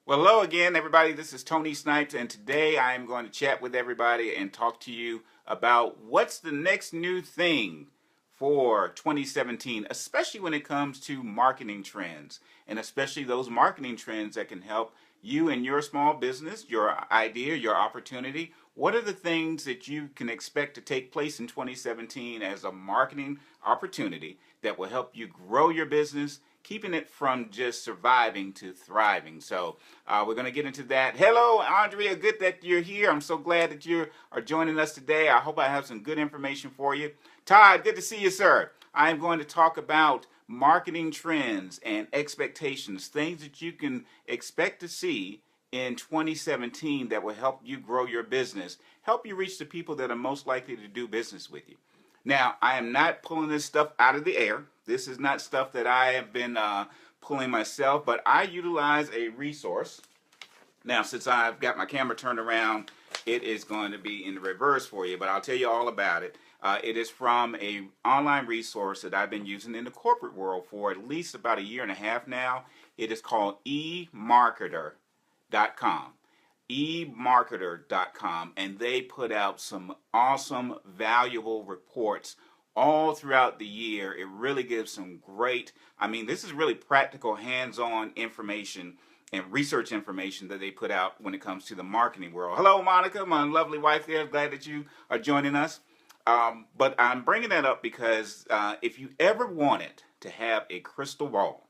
Well, hello again, everybody. This is Tony Snipes, and today I am going to chat with everybody and talk to you about what's the next new thing for 2017, especially when it comes to marketing trends, and especially those marketing trends that can help you and your small business, your idea, your opportunity. What are the things that you can expect to take place in 2017 as a marketing opportunity that will help you grow your business, keeping it from just surviving to thriving? So we're going to get into that. Hello, Andrea. Good that you're here. I'm so glad that you are joining us today. I hope I have some good information for you. Todd, good to see you, sir. I am going to talk about marketing trends and expectations, things that you can expect to see in 2017 that will help you grow your business, help you reach the people that are most likely to do business with you. Now, I am not pulling this stuff out of the air. This is not stuff that I have been pulling myself, but I utilize a resource. Now, since I've got my camera turned around, it is going to be in the reverse for you, but I'll tell you all about it. It is from an online resource that I've been using in the corporate world for at least about a year and a half now. It is called eMarketer.com. eMarketer.com, and they put out some awesome, valuable reports all throughout the year. It really gives some great, this is really practical, hands-on information and research information that they put out when it comes to the marketing world. Hello, Monica, my lovely wife there. Glad that you are joining us. But I'm bringing that up because if you ever wanted to have a crystal ball,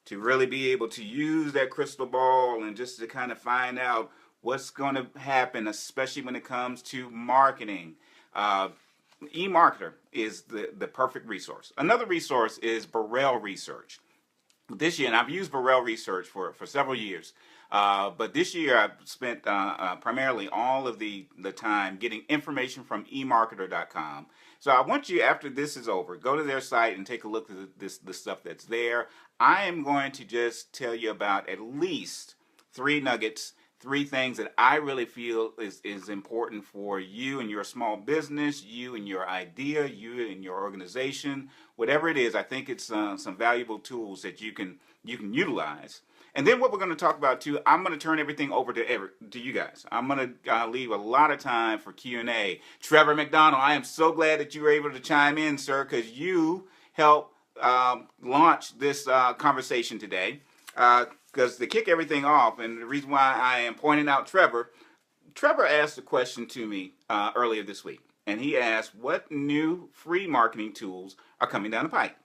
to really be able to use that crystal ball and just to kind of find out what's going to happen, especially when it comes to marketing, eMarketer is the perfect resource. Another resource is Burrell Research. This year, and I've used Burrell Research for several years, but this year I've spent primarily all of the time getting information from eMarketer.com. So I want you, after this is over, go to their site and take a look at the stuff that's there. I am going to just tell you about at least 3 nuggets, 3 things that I really feel is important for you and your small business, you and your idea, you and your organization, whatever it is. I think it's some valuable tools that you can utilize. And then what we're going to talk about too, I'm going to turn everything over to you guys. I'm going to leave a lot of time for Q&A. Trevor McDonald, I am so glad that you were able to chime in, sir, because you helped launch this conversation today. Because to kick everything off, and the reason why I am pointing out Trevor asked a question to me earlier this week. And he asked, what new free marketing tools are coming down the pipe?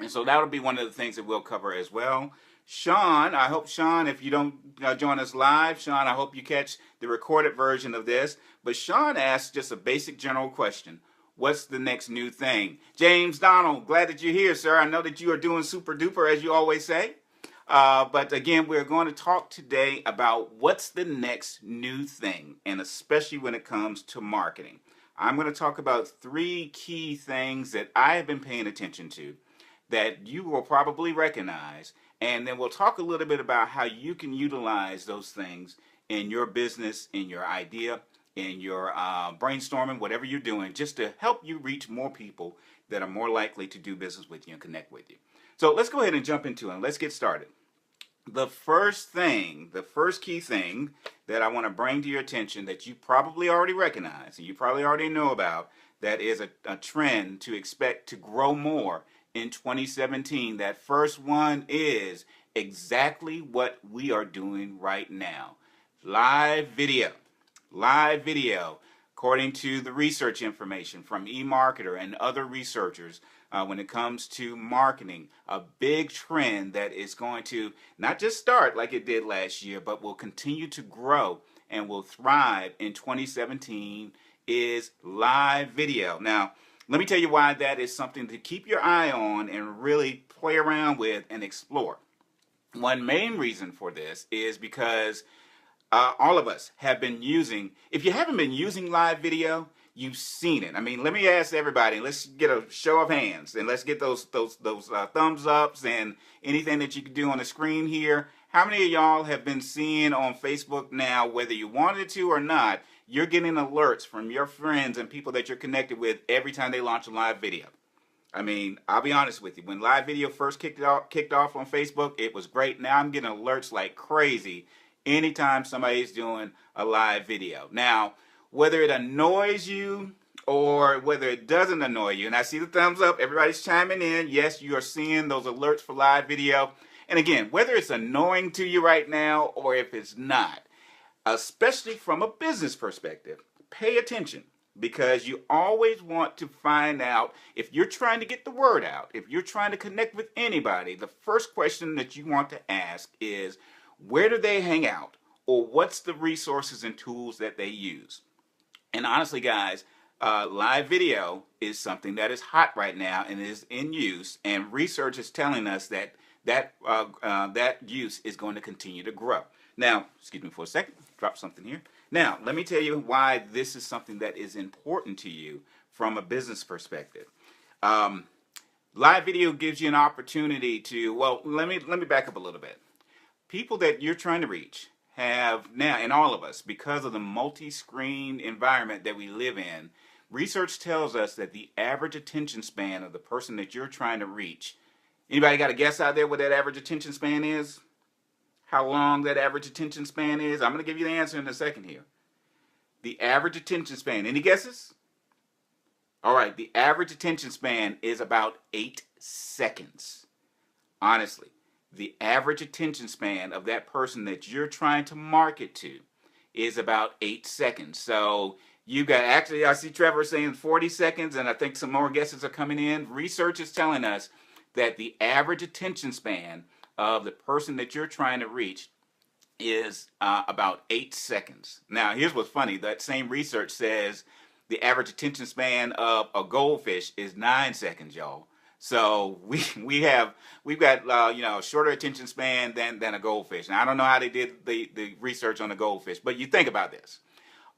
And so that'll be one of the things that we'll cover as well. Sean, I hope, Sean, if you don't join us live, Sean, I hope you catch the recorded version of this. But Sean asked just a basic general question. What's the next new thing? James Donald, glad that you're here, sir. I know that you are doing super duper, as you always say. But again, we're going to talk today about what's the next new thing, and especially when it comes to marketing. I'm going to talk about 3 key things that I have been paying attention to that you will probably recognize, and then we'll talk a little bit about how you can utilize those things in your business, in your idea, in your brainstorming, whatever you're doing, just to help you reach more people that are more likely to do business with you and connect with you. So let's go ahead and jump into it. Let's get started. The first key thing that I want to bring to your attention that you probably already recognize and you probably already know about, that is a trend to expect to grow more in 2017. That first one is exactly what we are doing right now. Live video. Live video. According to the research information from eMarketer and other researchers, when it comes to marketing, a big trend that is going to not just start like it did last year, but will continue to grow and will thrive in 2017 is live video. Now, let me tell you why that is something to keep your eye on and really play around with and explore. One main reason for this is because all of us have been using, if you haven't been using live video, you've seen it. Let me ask everybody, let's get a show of hands and let's get those thumbs ups and anything that you can do on the screen here. How many of y'all have been seeing on Facebook now, whether you wanted to or not, you're getting alerts from your friends and people that you're connected with every time they launch a live video? I'll be honest with you. When live video first kicked off on Facebook, it was great. Now I'm getting alerts like crazy anytime somebody's doing a live video. Now, whether it annoys you or whether it doesn't annoy you, and I see the thumbs up, everybody's chiming in. Yes, you are seeing those alerts for live video. And again, whether it's annoying to you right now or if it's not, especially from a business perspective, pay attention, because you always want to find out, if you're trying to get the word out, if you're trying to connect with anybody, the first question that you want to ask is, where do they hang out? Or what's the resources and tools that they use? And honestly, guys, live video is something that is hot right now and is in use, and research is telling us that that use is going to continue to grow. Now, excuse me for a second, drop something here. Now, let me tell you why this is something that is important to you from a business perspective. Live video gives you an opportunity to, well, let me back up a little bit. People that you're trying to reach have now, and all of us, because of the multi-screen environment that we live in, research tells us that the average attention span of the person that you're trying to reach, anybody got a guess out there what that average attention span is? How long that average attention span is? I'm going to give you the answer in a second here. The average attention span, any guesses? All right, the average attention span is about 8 seconds. Honestly, the average attention span of that person that you're trying to market to is about 8 seconds. So you got, actually, I see Trevor saying 40 seconds, and I think some more guesses are coming in. Research is telling us that the average attention span of the person that you're trying to reach is about 8 seconds. Now, here's what's funny. That same research says the average attention span of a goldfish is 9 seconds, y'all. So we've got shorter attention span than a goldfish. Now, I don't know how they did the research on the goldfish, but you think about this.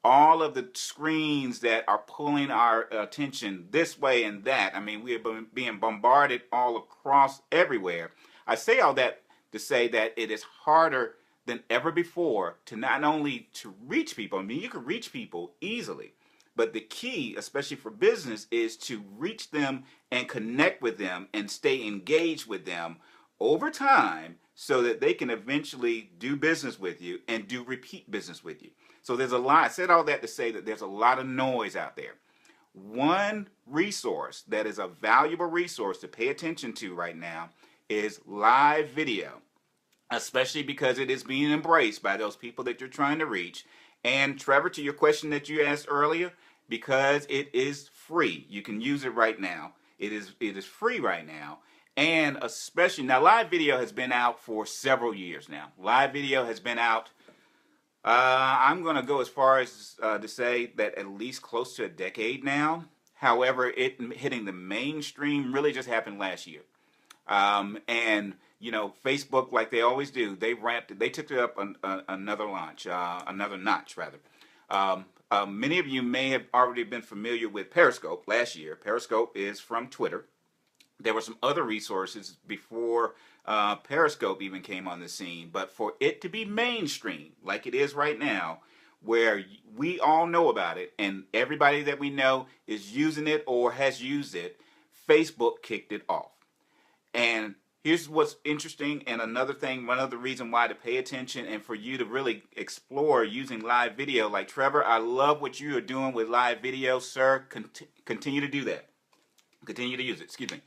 All of the screens that are pulling our attention this way and that. I mean, we are being bombarded all across everywhere. I say all that to say that it is harder than ever before to not only to reach people. I mean, you can reach people easily, but the key, especially for business, is to reach them and connect with them and stay engaged with them over time so that they can eventually do business with you and do repeat business with you. So there's a lot. I said all that to say that there's a lot of noise out there. One resource that is a valuable resource to pay attention to right now is live video, especially because it is being embraced by those people that you're trying to reach. And Trevor, to your question that you asked earlier, because it is free, you can use it right now. It is free right now. And especially now, live video has been out for several years now. Live video has been out, I'm going to go as far as to say that at least close to a decade now. However, it hitting the mainstream really just happened last year. And you know, Facebook, like they always do, they took it up another notch rather. Many of you may have already been familiar with Periscope last year. Periscope is from Twitter. There were some other resources before Periscope even came on the scene, but for it to be mainstream like it is right now, where we all know about it and everybody that we know is using it or has used it, Facebook kicked it off. And here's what's interesting, and another thing, one other reason why to pay attention and for you to really explore using live video. Like Trevor, I love what you are doing with live video, sir. Continue to do that. Continue to use it. Excuse me.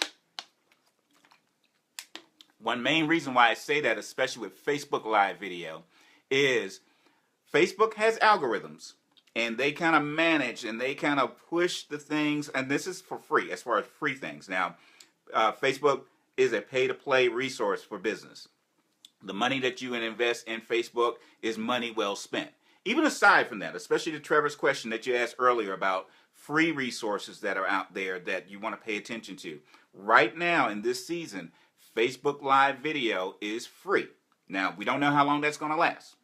One main reason why I say that, especially with Facebook live video, is Facebook has algorithms, and they kind of manage and they kind of push the things, and this is for free as far as free things. Now, Facebook is a pay-to-play resource for business. The money that you invest in Facebook is money well spent. Even aside from that, especially to Trevor's question that you asked earlier about free resources that are out there that you want to pay attention to. Right now in this season, Facebook Live Video is free. Now, we don't know how long that's going to last,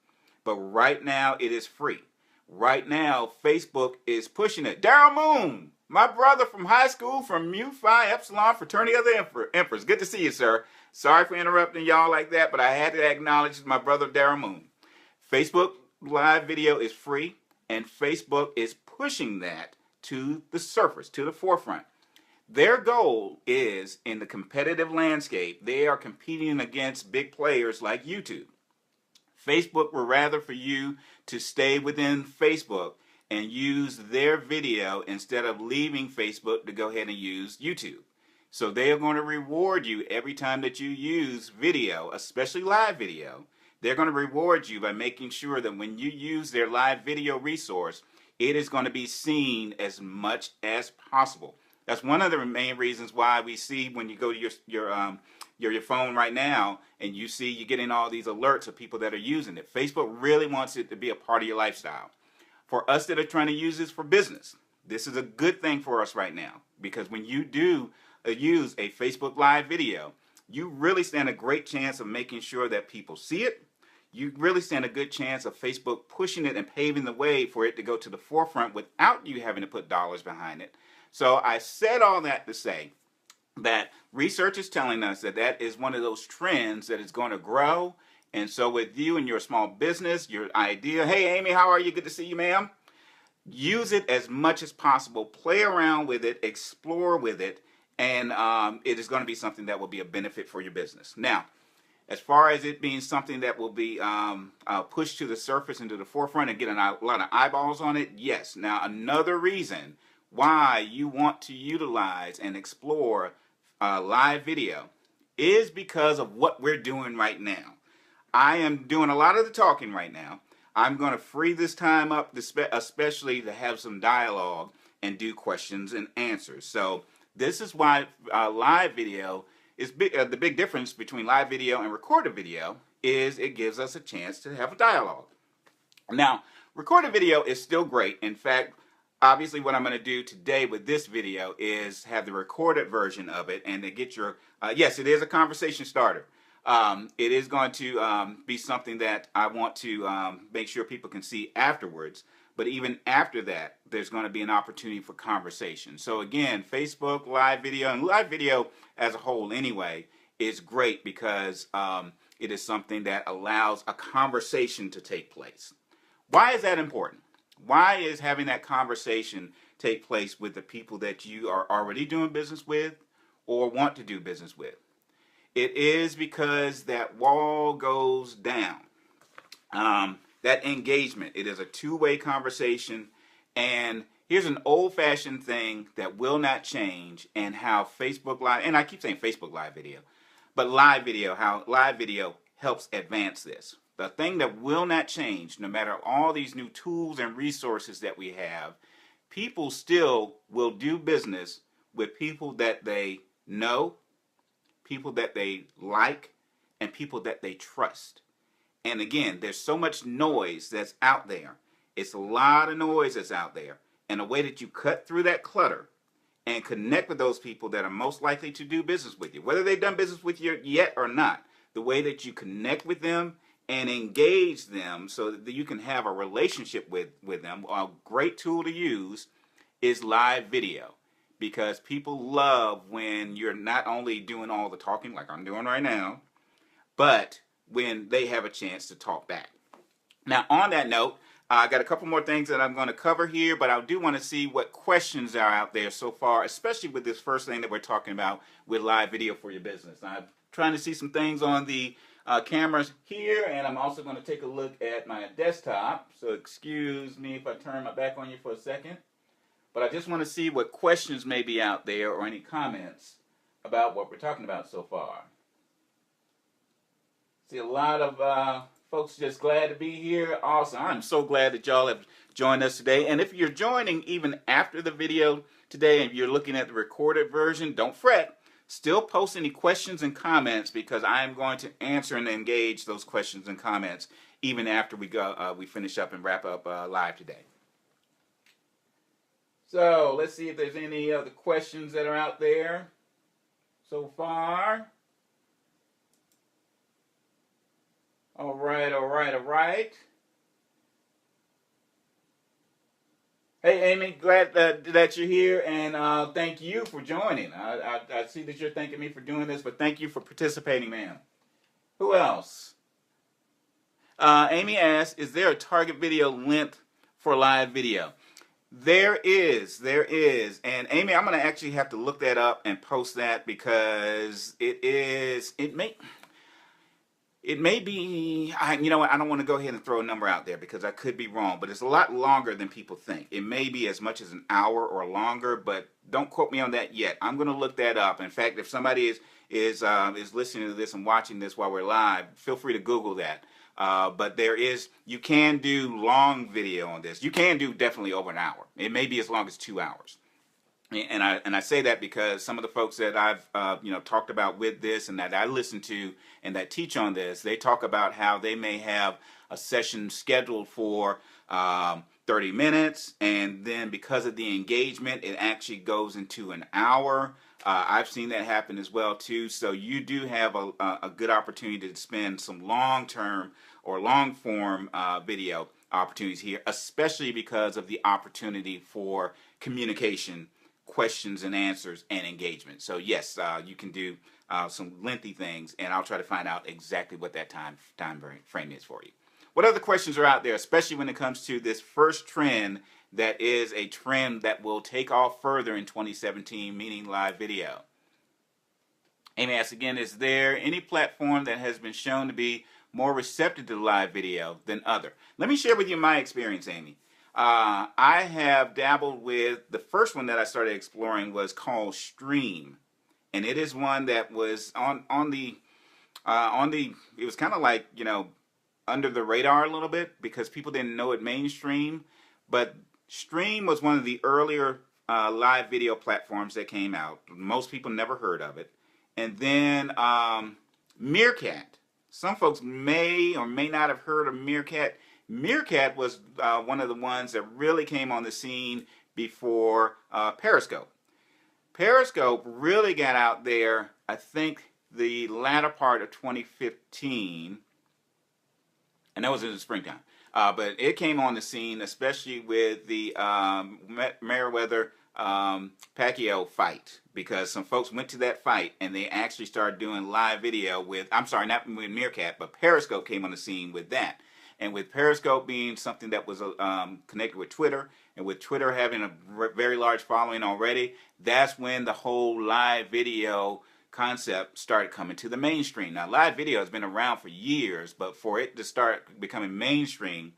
but right now it is free. Right now, Facebook is pushing it. Daryl Moon, my brother from high school, from Mu Phi Epsilon Fraternity of the Emperors. Good to see you, sir. Sorry for interrupting y'all like that, but I had to acknowledge my brother Daryl Moon. Facebook Live Video is free, and Facebook is pushing that to the surface, to the forefront. Their goal is, in the competitive landscape, they are competing against big players like YouTube. Facebook would rather for you to stay within Facebook and use their video instead of leaving Facebook to go ahead and use YouTube. So they are going to reward you every time that you use video, especially live video. They're going to reward you by making sure that when you use their live video resource, it is going to be seen as much as possible. That's one of the main reasons why we see when you go to your phone right now and you see you're getting all these alerts of people that are using it. Facebook really wants it to be a part of your lifestyle. For us that are trying to use this for business, this is a good thing for us right now, because when you do use a Facebook live video, you really stand a great chance of making sure that people see it. You really stand a good chance of Facebook pushing it and paving the way for it to go to the forefront without you having to put dollars behind it. So I said all that to say that research is telling us that that is one of those trends that is going to grow. And so with you and your small business, your idea, hey, Amy, how are you? Good to see you, ma'am. Use it as much as possible. Play around with it. Explore with it. And it is going to be something that will be a benefit for your business. Now, as far as it being something that will be pushed to the surface and to the forefront and getting a lot of eyeballs on it, yes. Now, another reason why you want to utilize and explore live video is because of what we're doing right now. I am doing a lot of the talking right now. I'm going to free this time up, especially to have some dialogue and do questions and answers. So this is why live video is big. The big difference between live video and recorded video is it gives us a chance to have a dialogue. Now, recorded video is still great. In fact, obviously what I'm going to do today with this video is have the recorded version of it and to get your, yes, it is a conversation starter. It is going to be something that I want to make sure people can see afterwards. But even after that, there's going to be an opportunity for conversation. So again, Facebook live video and live video as a whole anyway is great because it is something that allows a conversation to take place. Why is that important? Why is having that conversation take place with the people that you are already doing business with or want to do business with? It is because that wall goes down. That engagement, it is a two-way conversation. And here's an old-fashioned thing that will not change, and how Facebook Live, and I keep saying Facebook Live video, but live video, how live video helps advance this. The thing that will not change, no matter all these new tools and resources that we have, people still will do business with people that they know, people that they like, and people that they trust. And again, there's so much noise that's out there. It's a lot of noise that's out there. And the way that you cut through that clutter and connect with those people that are most likely to do business with you, whether they've done business with you yet or not, the way that you connect with them and engage them so that you can have a relationship with them, a great tool to use is live video. Because people love when you're not only doing all the talking like I'm doing right now, but when they have a chance to talk back. Now, on that note, I got a couple more things that I'm going to cover here, but I do want to see what questions are out there so far, especially with this first thing that we're talking about with live video for your business. I'm trying to see some things on the cameras here, and I'm also going to take a look at my desktop. So excuse me if I turn my back on you for a second. But I just want to see what questions may be out there or any comments about what we're talking about so far. See a lot of folks just glad to be here. Awesome. I'm so glad that y'all have joined us today. And if you're joining even after the video today and you're looking at the recorded version, don't fret. Still post any questions and comments because I am going to answer and engage those questions and comments even after we finish up and wrap up live today. So let's see if there's any other questions that are out there so far. All right. Hey, Amy, glad that you're here, and thank you for joining. I see that you're thanking me for doing this, but thank you for participating, ma'am. Who else? Amy asks, is there a target video length for live video? There is, and Amy, I'm going to actually have to look that up and post that because it It may be, you know what, I don't want to go ahead and throw a number out there because I could be wrong, but it's a lot longer than people think. It may be as much as an hour or longer, but don't quote me on that yet. I'm going to look that up. In fact, if somebody is listening to this and watching this while we're live, feel free to Google that. But you can do long video on this. You can do definitely over an hour. It may be as long as 2 hours. And I say that because some of the folks that I've talked about with this and that I listen to and that teach on this, they talk about how they may have a session scheduled for 30 minutes, and then because of the engagement, it actually goes into an hour. I've seen that happen as well too. So you do have a good opportunity to spend some long-term or long-form video opportunities here, especially because of the opportunity for communication, questions and answers, and engagement. So yes, you can do some lengthy things, and I'll try to find out exactly what that time frame is for you. What other questions are out there, especially when it comes to this first trend that is a trend that will take off further in 2017, meaning live video? Amy asks again, is there any platform that has been shown to be more receptive to live video than other? Let me share with you my experience, Amy. I have dabbled with, the first one that I started exploring was called Stream, and it is one that was on the it was kind of like, under the radar a little bit because people didn't know it mainstream, but Stream was one of the earlier live video platforms that came out. Most people never heard of it. And then Meerkat. Some folks may or may not have heard of Meerkat. Meerkat was one of the ones that really came on the scene before Periscope. Periscope really got out there, I think, the latter part of 2015, and that was in the springtime. But it came on the scene, especially with the Mayweather Pacquiao fight, because some folks went to that fight and they actually started doing live video with, I'm sorry, not with Meerkat, but Periscope came on the scene with that. And with Periscope being something that was connected with Twitter, and with Twitter having a very large following already, that's when the whole live video concept started coming to the mainstream. Now, live video has been around for years, but for it to start becoming mainstream,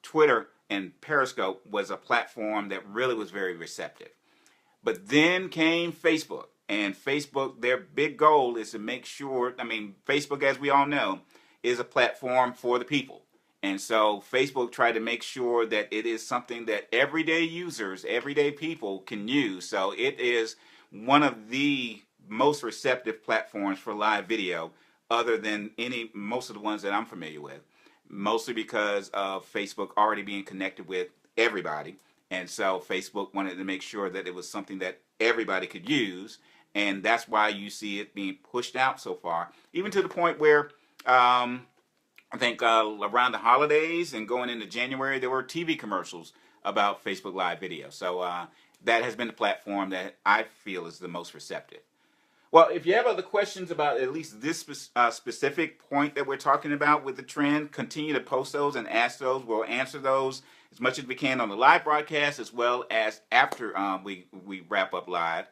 Twitter and Periscope was a platform that really was very receptive. But then came Facebook, and Facebook, their big goal is to make sure, Facebook, as we all know, is a platform for the people. And so Facebook tried to make sure that it is something that everyday users, everyday people can use. So it is one of the most receptive platforms for live video, other than most of the ones that I'm familiar with, mostly because of Facebook already being connected with everybody. And so Facebook wanted to make sure that it was something that everybody could use, and that's why you see it being pushed out so far, even to the point where I think around the holidays and going into January, there were TV commercials about Facebook Live video. So that has been the platform that I feel is the most receptive. Well, if you have other questions about at least this specific point that we're talking about with the trend, continue to post those and ask those. We'll answer those as much as we can on the live broadcast, as well as after we wrap up live.